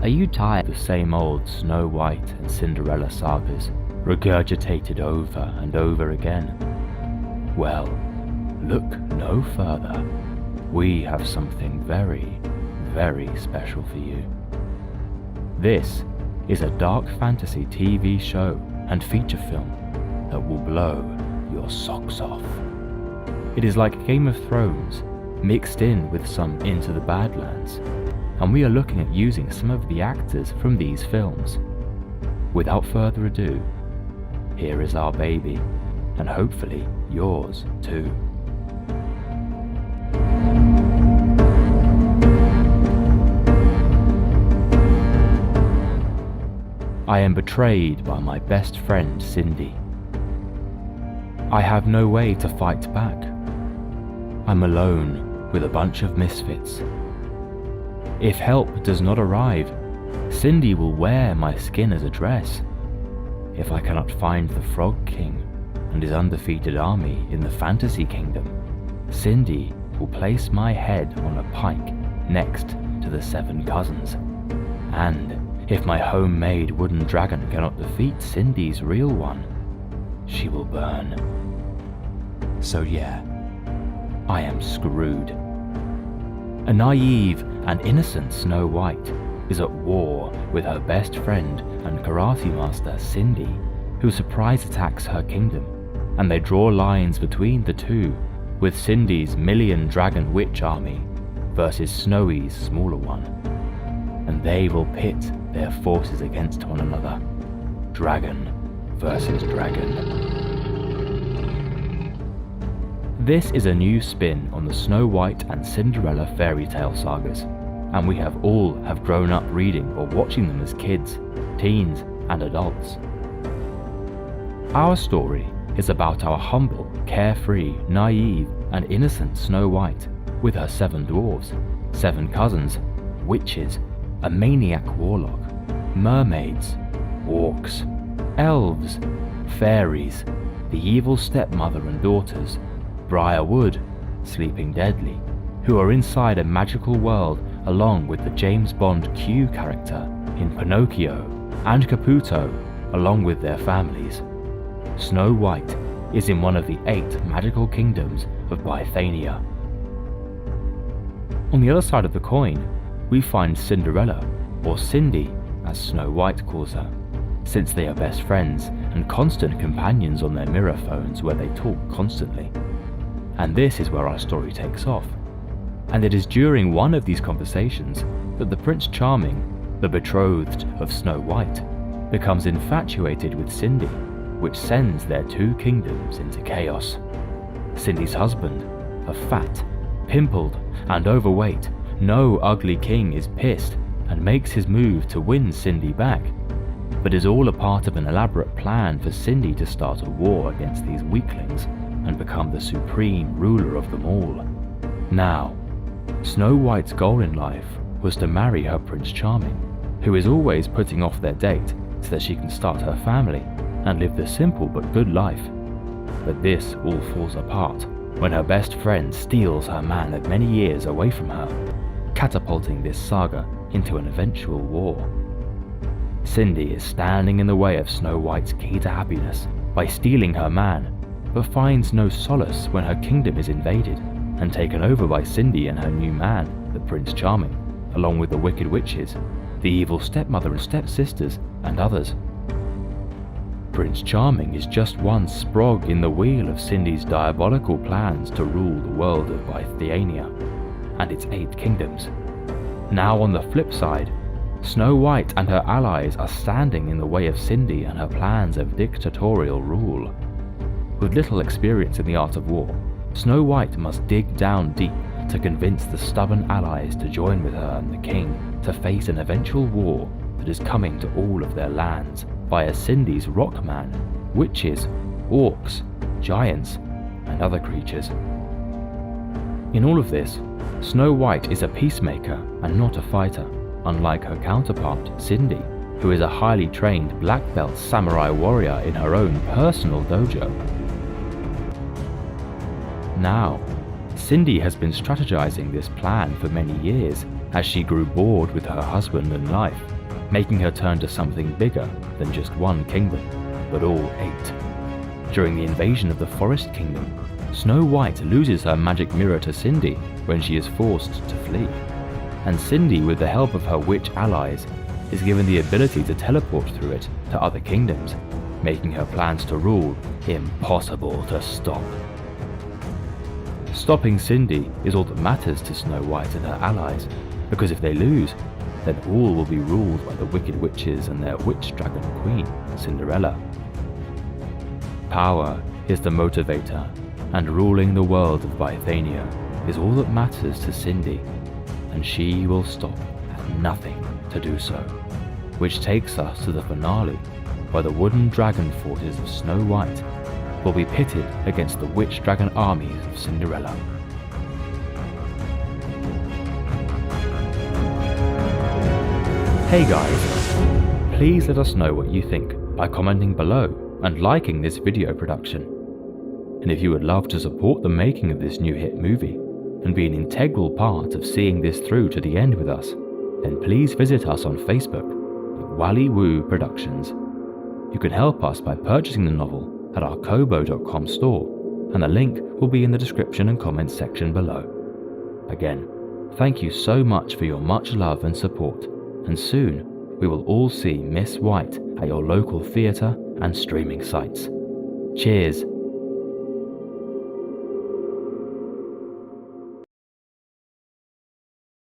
Are you tired of the same old Snow White and Cinderella sagas, regurgitated over and over again? Well, look no further. We have something very, very special for you. This is a dark fantasy TV show and feature film that will blow your socks off. It is like Game of Thrones mixed in with some Into the Badlands, and we are looking at using some of the actors from these films. Without further ado, here is our baby, and hopefully yours too. I am betrayed by my best friend Cindy. I have no way to fight back. I'm alone with a bunch of misfits. If help does not arrive, Cindy will wear my skin as a dress. If I cannot find the Frog King and his undefeated army in the Fantasy Kingdom, Cindy will place my head on a pike next to the 7 cousins. And if my homemade wooden dragon cannot defeat Cindy's real one, she will burn. So yeah, I am screwed. A naive and innocent Snow White is at war with her best friend and karate master Cindy, who surprise attacks her kingdom, and they draw lines between the two, with Cindy's million dragon witch army versus Snowy's smaller one. And they will pit their forces against one another. Dragon versus dragon. This is a new spin on the Snow White and Cinderella fairy tale sagas, and we all have grown up reading or watching them as kids, teens, and adults. Our story is about our humble, carefree, naive, and innocent Snow White with her 7 dwarves, 7 cousins, witches, a maniac warlock, mermaids, orcs, elves, fairies, the evil stepmother and daughters, Briarwood, Sleeping Deadly, who are inside a magical world along with the James Bond Q character in Pinocchio, and Caputo along with their families. Snow White is in one of the 8 magical kingdoms of Bythania. On the other side of the coin, we find Cinderella, or Cindy as Snow White calls her, since they are best friends and constant companions on their mirror phones where they talk constantly. And this is where our story takes off. And it is during one of these conversations that the Prince Charming, the betrothed of Snow White, becomes infatuated with Cindy, which sends their 2 kingdoms into chaos. Cindy's husband, a fat, pimpled, and overweight, no ugly king, is pissed and makes his move to win Cindy back, but is all a part of an elaborate plan for Cindy to start a war against these weaklings and become the supreme ruler of them all. Now, Snow White's goal in life was to marry her Prince Charming, who is always putting off their date so that she can start her family and live the simple but good life. But this all falls apart when her best friend steals her man of many years away from her, catapulting this saga into an eventual war. Cindy is standing in the way of Snow White's key to happiness by stealing her man, but finds no solace when her kingdom is invaded and taken over by Cindy and her new man, the Prince Charming, along with the wicked witches, the evil stepmother and stepsisters, and others. Prince Charming is just one sprog in the wheel of Cindy's diabolical plans to rule the world of Bythania and its 8 kingdoms. Now on the flip side, Snow White and her allies are standing in the way of Cindy and her plans of dictatorial rule. With little experience in the art of war, Snow White must dig down deep to convince the stubborn allies to join with her and the king to face an eventual war that is coming to all of their lands via Cindy's rockman, witches, orcs, giants, and other creatures. In all of this, Snow White is a peacemaker and not a fighter, unlike her counterpart, Cindy, who is a highly trained black belt samurai warrior in her own personal dojo. Now, Cindy has been strategizing this plan for many years as she grew bored with her husband and life, making her turn to something bigger than just one kingdom, but all 8. During the invasion of the Forest Kingdom, Snow White loses her magic mirror to Cindy when she is forced to flee, and Cindy, with the help of her witch allies, is given the ability to teleport through it to other kingdoms, making her plans to rule impossible to stop. Stopping Cindy is all that matters to Snow White and her allies, because if they lose, then all will be ruled by the wicked witches and their witch dragon queen, Cinderella. Power is the motivator, and ruling the world of Bythania is all that matters to Cindy, and she will stop at nothing to do so, which takes us to the finale, where the wooden dragon forces of Snow White will be pitted against the witch dragon armies of Cinderella. Hey guys, please let us know what you think by commenting below and liking this video production. And if you would love to support the making of this new hit movie and be an integral part of seeing this through to the end with us, then please visit us on Facebook at Wally Woo Productions. You can help us by purchasing the novel at our kobo.com store, and the link will be in the description and comments section below. Again, thank you so much for your much love and support, and soon we will all see Miss White at your local theatre and streaming sites. Cheers